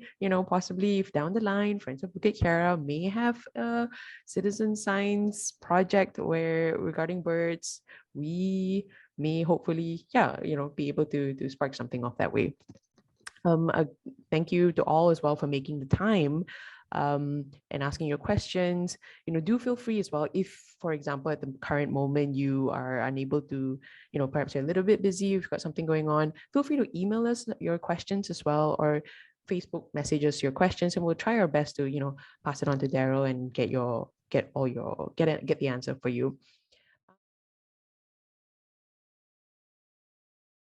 possibly if down the line Friends of Bukit Kiara may have a citizen science project regarding birds, we may hopefully be able to spark something off that way. Thank you to all as well for making the time and asking your questions. Do feel free as well if, for example, at the current moment you are unable to, perhaps you're a little bit busy, you've got something going on, feel free to email us your questions as well, or Facebook message us your questions, and we'll try our best to pass it on to Darryl and get the answer for you.